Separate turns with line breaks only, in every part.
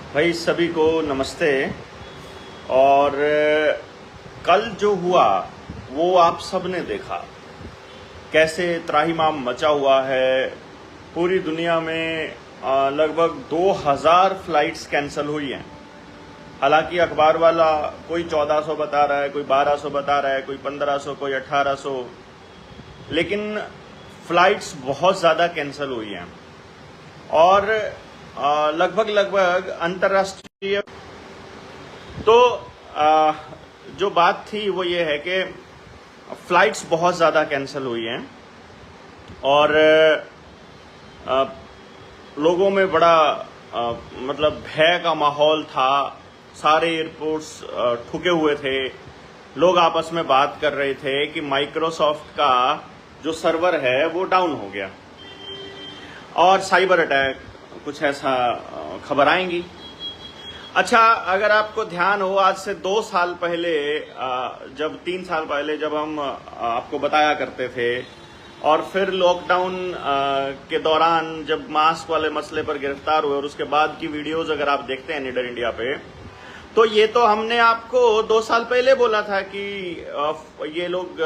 भाई सभी को नमस्ते। और कल जो हुआ वो आप सब ने देखा, कैसे त्राहिमाम मचा हुआ है पूरी दुनिया में। लगभग 2000 फ्लाइट्स कैंसिल हुई हैं। हालांकि अखबार वाला कोई 1400 बता रहा है, कोई 1200 बता रहा है, कोई 1500, कोई 1800, लेकिन फ्लाइट्स बहुत ज़्यादा कैंसिल हुई हैं। और लगभग लगभग अंतर्राष्ट्रीय तो जो बात थी वो ये है कि फ्लाइट्स बहुत ज़्यादा कैंसिल हुई हैं और लोगों में बड़ा मतलब भय का माहौल था। सारे एयरपोर्ट्स ठुके हुए थे। लोग आपस में बात कर रहे थे कि माइक्रोसॉफ्ट का जो सर्वर है वो डाउन हो गया और साइबर अटैक कुछ ऐसा खबर आएंगी। अच्छा, अगर आपको ध्यान हो, आज से 2 साल पहले जब 3 साल पहले जब हम आपको बताया करते थे और फिर लॉकडाउन के दौरान जब मास्क वाले मसले पर गिरफ्तार हुए और उसके बाद की वीडियोस अगर आप देखते हैं निडर इंडिया पे, तो ये तो हमने आपको 2 साल पहले बोला था कि ये लोग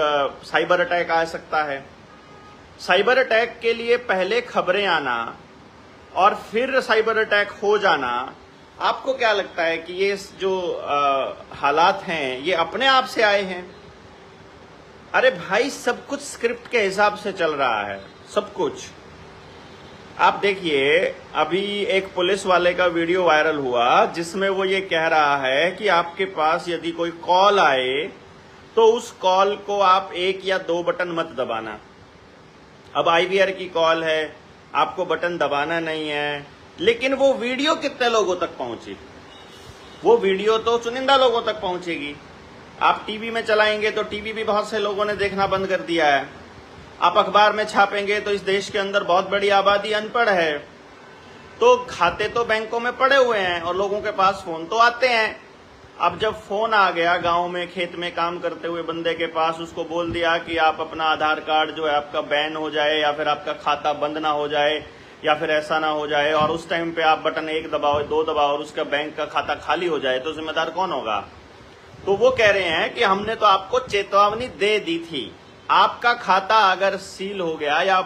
साइबर अटैक आ सकता है। साइबर अटैक के लिए पहले खबरें आना और फिर साइबर अटैक हो जाना, आपको क्या लगता है कि ये जो हालात हैं ये अपने आप से आए हैं? अरे भाई, सब कुछ स्क्रिप्ट के हिसाब से चल रहा है, सब कुछ। आप देखिए, अभी एक पुलिस वाले का वीडियो वायरल हुआ जिसमें वो ये कह रहा है कि आपके पास यदि कोई कॉल आए तो उस कॉल को आप 1 या 2 बटन मत दबाना। अब आईवीआर की कॉल है, आपको बटन दबाना नहीं है, लेकिन वो वीडियो कितने लोगों तक पहुंची? वो वीडियो तो चुनिंदा लोगों तक पहुंचेगी। आप टीवी में चलाएंगे तो टीवी भी बहुत से लोगों ने देखना बंद कर दिया है। आप अखबार में छापेंगे तो इस देश के अंदर बहुत बड़ी आबादी अनपढ़ है, तो खाते तो बैंकों में पड़े हुए हैं और लोगों के पास फोन तो आते हैं। अब जब फोन आ गया गांव में खेत में काम करते हुए बंदे के पास, उसको बोल दिया कि आप अपना आधार कार्ड जो है आपका बैन हो जाए या फिर आपका खाता बंद ना हो जाए या फिर ऐसा ना हो जाए, और उस टाइम पे आप बटन 1 दबाओ, 2 दबाओ और उसका बैंक का खाता खाली हो जाए, तो जिम्मेदार कौन होगा? तो वो कह रहे हैं कि हमने तो आपको चेतावनी दे दी थी। आपका खाता अगर सील हो गया या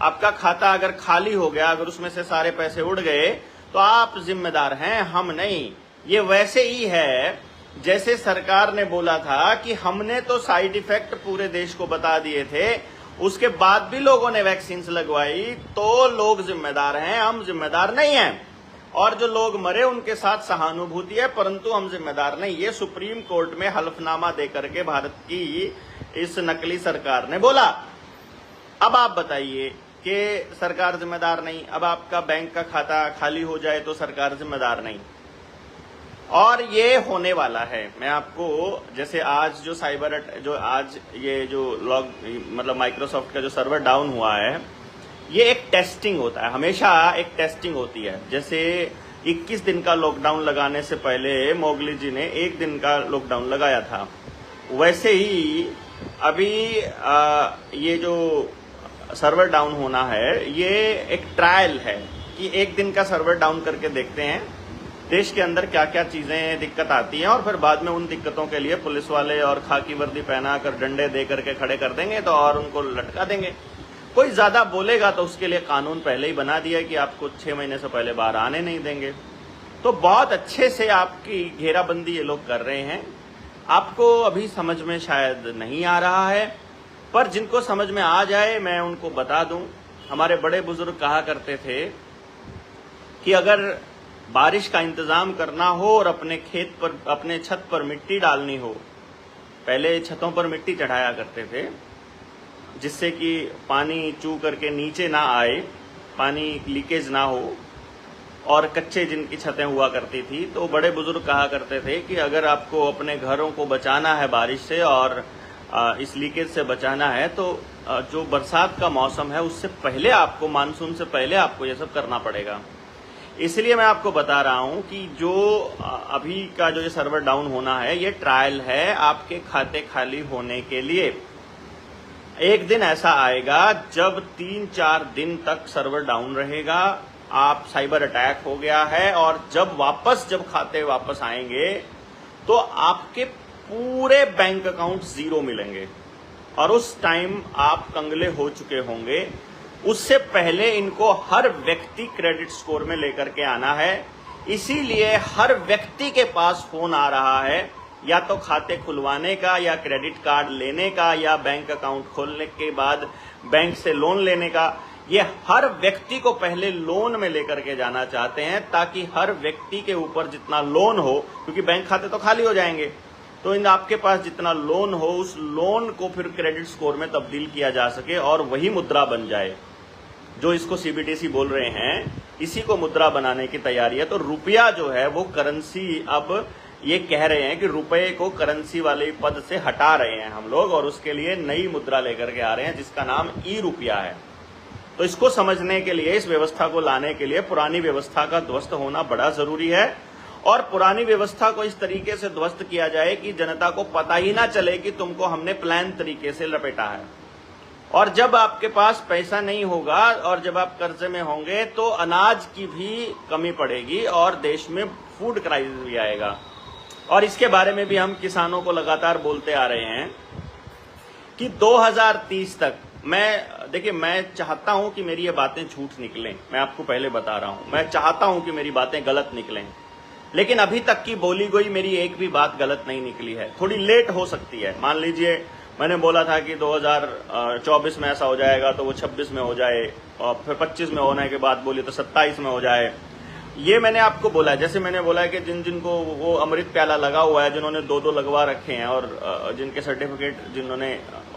आपका खाता अगर खाली हो गया, अगर उसमें से सारे पैसे उड़ गए, तो आप जिम्मेदार हैं, हम नहीं। ये वैसे ही है जैसे सरकार ने बोला था कि हमने तो साइड इफेक्ट पूरे देश को बता दिए थे, उसके बाद भी लोगों ने वैक्सीन लगवाई, तो लोग जिम्मेदार हैं, हम जिम्मेदार नहीं हैं। और जो लोग मरे उनके साथ सहानुभूति है, परंतु हम जिम्मेदार नहीं। ये सुप्रीम कोर्ट में हलफनामा देकर के भारत की इस नकली सरकार ने बोला। अब आप बताइए कि सरकार जिम्मेदार नहीं, अब आपका बैंक का खाता खाली हो जाए तो सरकार जिम्मेदार नहीं। और ये होने वाला है। मैं आपको, जैसे आज जो जो आज ये जो मतलब माइक्रोसॉफ्ट का जो सर्वर डाउन हुआ है, ये एक टेस्टिंग होता है, हमेशा एक टेस्टिंग होती है। जैसे 21 दिन का लॉकडाउन लगाने से पहले मोगली जी ने 1 दिन का लॉकडाउन लगाया था, वैसे ही अभी ये जो सर्वर डाउन होना है ये एक ट्रायल है कि 1 दिन का सर्वर डाउन करके देखते हैं देश के अंदर क्या क्या चीजें दिक्कत आती हैं, और फिर बाद में उन दिक्कतों के लिए पुलिस वाले और खाकी वर्दी पहना कर डंडे दे करके खड़े कर देंगे तो और उनको लटका देंगे। कोई ज्यादा बोलेगा तो उसके लिए कानून पहले ही बना दिया कि आपको 6 महीने से पहले बाहर आने नहीं देंगे। तो बहुत अच्छे से आपकी घेराबंदी ये लोग कर रहे हैं। आपको अभी समझ में शायद नहीं आ रहा है, पर जिनको समझ में आ जाए मैं उनको बता दूं। हमारे बड़े बुजुर्ग कहा करते थे कि अगर बारिश का इंतजाम करना हो और अपने खेत पर, अपने छत पर मिट्टी डालनी हो, पहले छतों पर मिट्टी चढ़ाया करते थे जिससे कि पानी चू करके नीचे ना आए, पानी लीकेज ना हो, और कच्चे जिनकी छतें हुआ करती थी, तो बड़े बुजुर्ग कहा करते थे कि अगर आपको अपने घरों को बचाना है बारिश से और इस लीकेज से बचाना है, तो जो बरसात का मौसम है उससे पहले आपको, मानसून से पहले आपको ये सब करना पड़ेगा। इसलिए मैं आपको बता रहा हूं कि जो अभी का जो ये सर्वर डाउन होना है ये ट्रायल है आपके खाते खाली होने के लिए। एक दिन ऐसा आएगा जब 3-4 दिन तक सर्वर डाउन रहेगा, आप साइबर अटैक हो गया है, और जब खाते वापस आएंगे तो आपके पूरे बैंक अकाउंट जीरो मिलेंगे, और उस टाइम आप कंगले हो चुके होंगे। उससे पहले इनको हर व्यक्ति क्रेडिट स्कोर में लेकर के आना है। इसीलिए हर व्यक्ति के पास फोन आ रहा है, या तो खाते खुलवाने का, या क्रेडिट कार्ड लेने का, या बैंक अकाउंट खोलने के बाद बैंक से लोन लेने का। ये हर व्यक्ति को पहले लोन में लेकर के जाना चाहते हैं, ताकि हर व्यक्ति के ऊपर जितना लोन हो, क्योंकि बैंक खाते तो खाली हो जाएंगे, तो इन आपके पास जितना लोन हो उस लोन को फिर क्रेडिट स्कोर में तब्दील किया जा सके और वही मुद्रा बन जाए। जो इसको सीबीडीसी बोल रहे हैं, इसी को मुद्रा बनाने की तैयारी है। तो रुपया जो है वो करेंसी, अब ये कह रहे हैं कि रुपए को करेंसी वाले पद से हटा रहे हैं हम लोग, और उसके लिए नई मुद्रा लेकर के आ रहे हैं जिसका नाम ई रुपया है। तो इसको समझने के लिए, इस व्यवस्था को लाने के लिए पुरानी व्यवस्था का ध्वस्त होना बड़ा जरूरी है, और पुरानी व्यवस्था को इस तरीके से ध्वस्त किया जाए कि जनता को पता ही ना चले कि तुमको हमने प्लान तरीके से लपेटा है। और जब आपके पास पैसा नहीं होगा और जब आप कर्जे में होंगे तो अनाज की भी कमी पड़ेगी और देश में फूड क्राइसिस भी आएगा। और इसके बारे में भी हम किसानों को लगातार बोलते आ रहे हैं कि 2030 तक, मैं चाहता हूं कि मेरी ये बातें झूठ निकलें, मैं आपको पहले बता रहा हूं, मैं चाहता हूं कि मेरी बातें गलत निकलें, लेकिन अभी तक की बोली गई मेरी एक भी बात गलत नहीं निकली है। थोड़ी लेट हो सकती है, मान लीजिए मैंने बोला था कि 2024 में ऐसा हो जाएगा तो वो 26 में हो जाए, और फिर 25 में होने के बाद बोली तो 27 में हो जाए। ये मैंने आपको बोला है, जैसे मैंने बोला है कि जिनको वो अमृत प्याला लगा हुआ है, जिन्होंने 2-2 लगवा रखे हैं, और जिनके सर्टिफिकेट जिन्होंने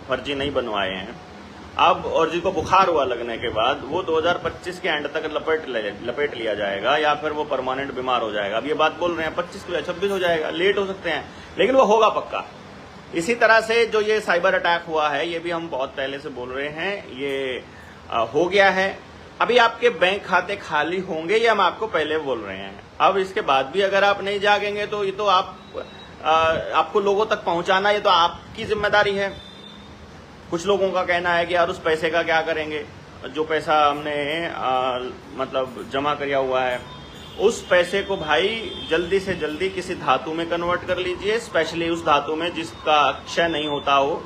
फर्जी नहीं बनवाए हैं अब, और जिनको बुखार हुआ लगने के बाद, वो 2025 के एंड तक लपेट लिया जाएगा, या फिर वो परमानेंट बीमार हो जाएगा। अब ये बात बोल रहे हैं 25 को या 26 हो जाएगा, लेट हो सकते हैं, लेकिन वो होगा पक्का। इसी तरह से जो ये साइबर अटैक हुआ है, ये भी हम बहुत पहले से बोल रहे हैं, ये हो गया है। अभी आपके बैंक खाते खाली होंगे, ये हम आपको पहले बोल रहे हैं। अब इसके बाद भी अगर आप नहीं जागेंगे तो ये तो आपको लोगों तक पहुंचाना, ये तो आपकी जिम्मेदारी है। कुछ लोगों का कहना है कि यार उस पैसे का क्या करेंगे, जो पैसा हमने मतलब जमा किया हुआ है, उस पैसे को भाई जल्दी से जल्दी किसी धातु में कन्वर्ट कर लीजिए, स्पेशली उस धातु में जिसका क्षय नहीं होता हो,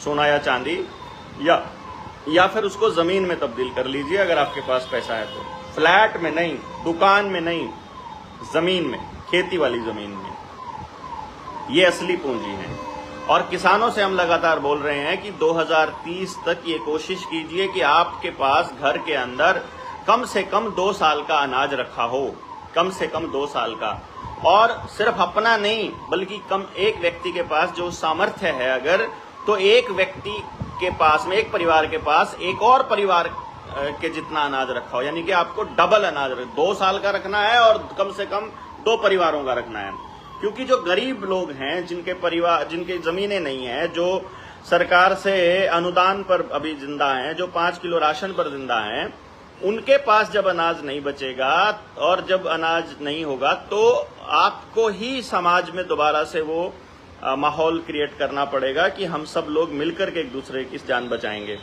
सोना या चांदी, या फिर उसको जमीन में तब्दील कर लीजिए अगर आपके पास पैसा है तो। फ्लैट में नहीं, दुकान में नहीं, जमीन में, खेती वाली जमीन में, ये असली पूंजी है। और किसानों से हम लगातार बोल रहे हैं कि 2030 तक ये कोशिश कीजिए कि आपके पास घर के अंदर कम से कम 2 साल का अनाज रखा हो, कम से कम 2 साल का, और सिर्फ अपना नहीं बल्कि एक व्यक्ति के पास जो सामर्थ्य है अगर, तो एक व्यक्ति के पास में, एक परिवार के पास एक और परिवार के जितना अनाज रखा हो, यानी कि आपको डबल अनाज 2 साल का रखना है और कम से कम 2 परिवारों का रखना है। क्योंकि जो गरीब लोग हैं, जिनके जमीनें नहीं है, जो सरकार से अनुदान पर अभी जिंदा हैं, जो 5 किलो राशन पर जिंदा हैं, उनके पास जब अनाज नहीं बचेगा और जब अनाज नहीं होगा तो आपको ही समाज में दोबारा से वो माहौल क्रिएट करना पड़ेगा कि हम सब लोग मिलकर के एक दूसरे की जान बचाएंगे।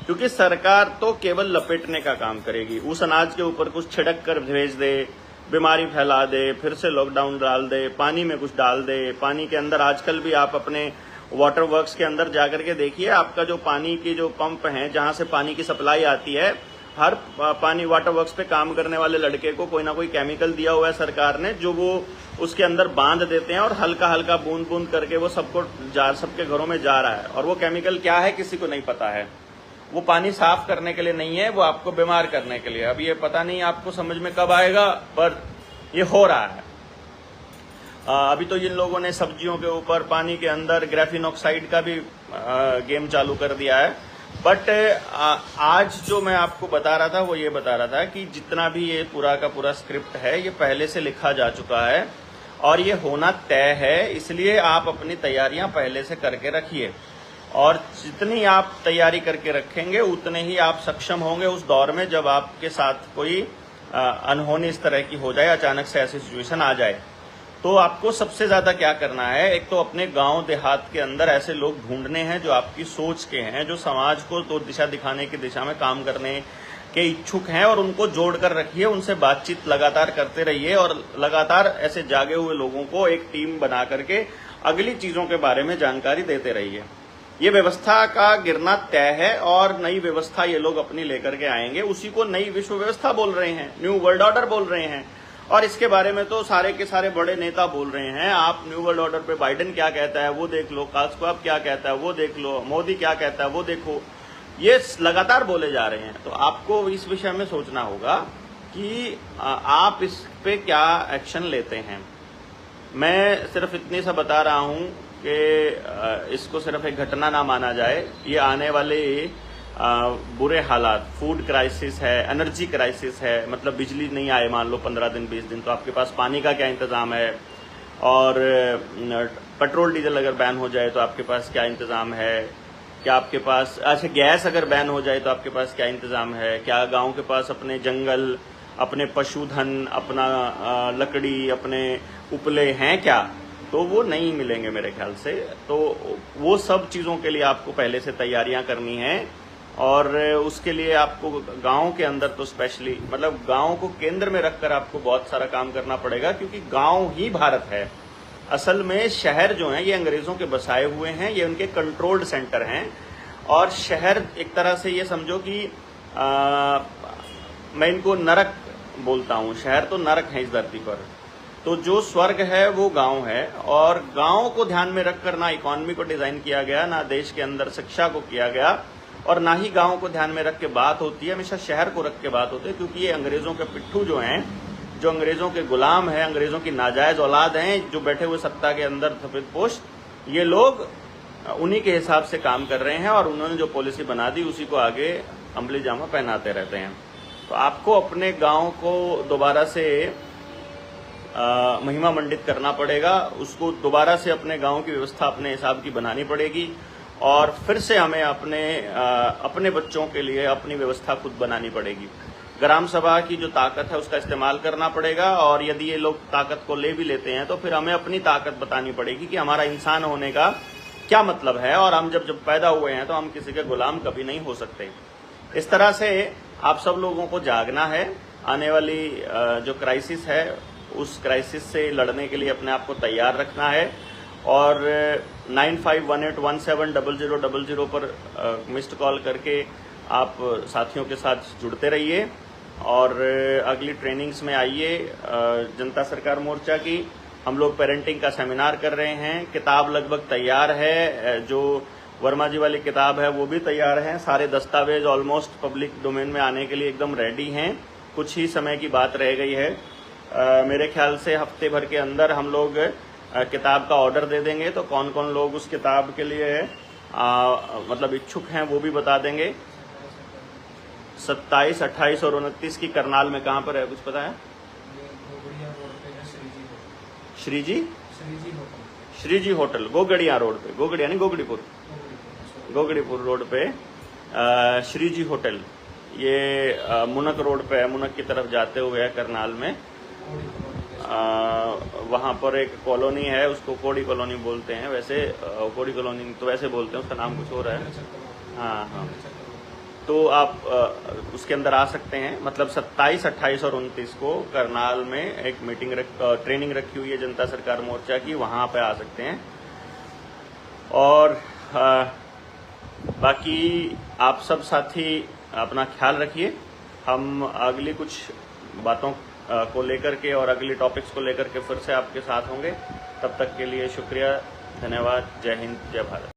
क्योंकि सरकार तो केवल लपेटने का काम करेगी, उस अनाज के ऊपर कुछ छिड़क कर भेज दे, बीमारी फैला दे, फिर से लॉकडाउन डाल दे, पानी में कुछ डाल दे। पानी के अंदर आजकल भी आप अपने वाटर वर्क्स के अंदर जाकर के देखिए, आपका जो पानी की जो पंप हैं, जहां से पानी की सप्लाई आती है, हर पानी वाटर वर्क्स पे काम करने वाले लड़के को कोई ना कोई केमिकल दिया हुआ है सरकार ने, जो वो उसके अंदर बांध देते हैं और हल्का हल्का बूंद बूंद करके वो सबके घरों में जा रहा है। और वो केमिकल क्या है किसी को नहीं पता है, वो पानी साफ करने के लिए नहीं है, वो आपको बीमार करने के लिए। अब ये पता नहीं आपको समझ में कब आएगा, पर ये हो रहा है। अभी तो इन लोगों ने सब्जियों के ऊपर पानी के अंदर ग्रेफिन ऑक्साइड का भी गेम चालू कर दिया है। बट आज जो मैं आपको बता रहा था वो ये बता रहा था कि जितना भी ये पूरा का पूरा स्क्रिप्ट है, ये पहले से लिखा जा चुका है और ये होना तय है। इसलिए आप अपनी तैयारियां पहले से करके रखिए, और जितनी आप तैयारी करके रखेंगे उतने ही आप सक्षम होंगे उस दौर में जब आपके साथ कोई अनहोनी इस तरह की हो जाए, अचानक से ऐसी सिचुएशन आ जाए। तो आपको सबसे ज्यादा क्या करना है, एक तो अपने गांव देहात के अंदर ऐसे लोग ढूंढने हैं जो आपकी सोच के हैं, जो समाज को तो दिशा दिखाने की दिशा में काम करने के इच्छुक हैं और उनको जोड़कर रखिए, उनसे बातचीत लगातार करते रहिए और लगातार ऐसे जागे हुए लोगों को एक टीम बना करके अगली चीजों के बारे में जानकारी देते रहिए। ये व्यवस्था का गिरना तय है और नई व्यवस्था ये लोग अपनी लेकर के आएंगे, उसी को नई विश्व व्यवस्था बोल रहे हैं, न्यू वर्ल्ड ऑर्डर बोल रहे हैं। और इसके बारे में तो सारे के सारे बड़े नेता बोल रहे हैं। आप न्यू वर्ल्ड ऑर्डर पे बाइडेन क्या कहता है वो देख लो, कास्क्वाब क्या कहता है वो देख लो, मोदी क्या कहता है वो देखो, ये लगातार बोले जा रहे हैं। तो आपको इस विषय में सोचना होगा कि आप इस पे क्या एक्शन लेते हैं। मैं सिर्फ इतनी सा बता रहा हूं कि इसको सिर्फ एक घटना ना माना जाए, ये आने वाले बुरे हालात, फूड क्राइसिस है, एनर्जी क्राइसिस है, मतलब बिजली नहीं आए मान लो 15 दिन 20 दिन, तो आपके पास पानी का क्या इंतजाम है, और पेट्रोल डीजल अगर बैन हो जाए तो आपके पास क्या इंतजाम है, क्या आपके पास अच्छा गैस अगर बैन हो जाए तो आपके पास क्या इंतजाम है, क्या गांव के पास अपने जंगल, अपने पशुधन, अपना लकड़ी, अपने उपले हैं क्या, तो वो नहीं मिलेंगे मेरे ख्याल से। तो वो सब चीजों के लिए आपको पहले से तैयारियां करनी है और उसके लिए आपको गांव के अंदर तो स्पेशली मतलब गांव को केंद्र में रखकर आपको बहुत सारा काम करना पड़ेगा, क्योंकि गांव ही भारत है। असल में शहर जो हैं ये अंग्रेजों के बसाए हुए हैं, ये उनके कंट्रोल्ड सेंटर हैं। और शहर एक तरह से ये समझो कि मैं इनको नरक बोलता हूँ, शहर तो नरक है इस धरती पर। तो जो स्वर्ग है वो गांव है, और गांव को ध्यान में रखकर ना इकोनॉमी को डिजाइन किया गया, ना देश के अंदर शिक्षा को किया गया, और ना ही गांव को ध्यान में रख के बात होती है, हमेशा शहर को रख के बात होती है। क्योंकि ये अंग्रेजों के पिट्ठू जो हैं, जो अंग्रेजों के गुलाम हैं, अंग्रेजों की नाजायज औलाद हैं, जो बैठे हुए सत्ता के अंदर सफेद पोस्ट, ये लोग उन्हीं के हिसाब से काम कर रहे हैं और उन्होंने जो पॉलिसी बना दी उसी को आगे अमली जामा पहनाते रहते हैं। तो आपको अपने गांव को दोबारा से महिमा मंडित करना पड़ेगा, उसको दोबारा से अपने गांव की व्यवस्था अपने हिसाब की बनानी पड़ेगी, और फिर से हमें अपने बच्चों के लिए अपनी व्यवस्था खुद बनानी पड़ेगी। ग्राम सभा की जो ताकत है उसका इस्तेमाल करना पड़ेगा, और यदि ये लोग ताकत को ले भी लेते हैं तो फिर हमें अपनी ताकत बतानी पड़ेगी कि हमारा इंसान होने का क्या मतलब है, और हम जब पैदा हुए हैं तो हम किसी के गुलाम कभी नहीं हो सकते। इस तरह से आप सब लोगों को जागना है। आने वाली जो क्राइसिस है उस क्राइसिस से लड़ने के लिए अपने आप को तैयार रखना है, और 9518170000 पर मिस्ड कॉल करके आप साथियों के साथ जुड़ते रहिए, और अगली ट्रेनिंग्स में आइए। जनता सरकार मोर्चा की हम लोग पेरेंटिंग का सेमिनार कर रहे हैं, किताब लगभग तैयार है, जो वर्मा जी वाली किताब है वो भी तैयार है, सारे दस्तावेज ऑलमोस्ट पब्लिक डोमेन में आने के लिए एकदम रेडी हैं, कुछ ही समय की बात रह गई है। मेरे ख्याल से हफ्ते भर के अंदर हम लोग किताब का ऑर्डर दे देंगे, तो कौन कौन लोग उस किताब के लिए मतलब इच्छुक हैं वो भी बता देंगे। 27, 28 और 29 की करनाल में कहाँ पर है, कुछ पता है? श्रीजी होटल गोगड़िया रोड पे, गोगड़िया नहीं गोगड़ीपुर रोड पे श्रीजी होटल, ये मुनक रोड पे है, मुनक की तरफ जाते हुए है करनाल में। वहां पर एक कॉलोनी है, उसको कोड़ी कॉलोनी बोलते हैं, वैसे कोड़ी कॉलोनी तो वैसे बोलते हैं, उसका नाम कुछ और है। हाँ, तो आप उसके अंदर आ सकते हैं। मतलब 27, 28 और 29 को करनाल में एक ट्रेनिंग रखी हुई है जनता सरकार मोर्चा की, वहां पे आ सकते हैं। और बाकी आप सब साथी अपना ख्याल रखिए। हम अगली कुछ बातों को लेकर के और अगली टॉपिक्स को लेकर के फिर से आपके साथ होंगे। तब तक के लिए शुक्रिया, धन्यवाद, जय हिंद, जय भारत।